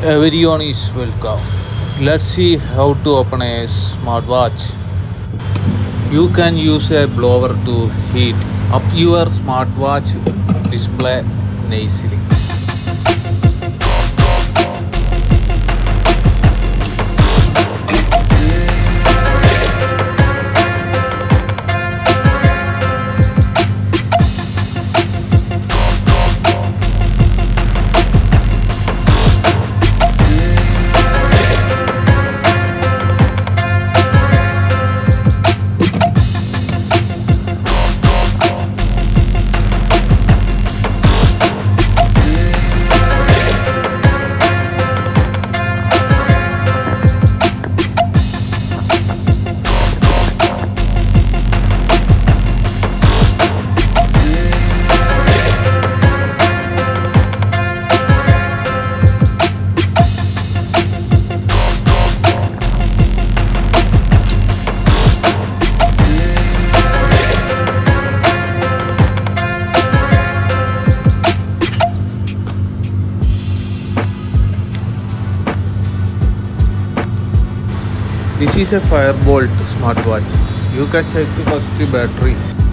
Everyone is welcome. Let's see how to open a smartwatch. You can use a blower to heat up your smartwatch display nicely. This is a Firebolt smartwatch. You can check the first battery.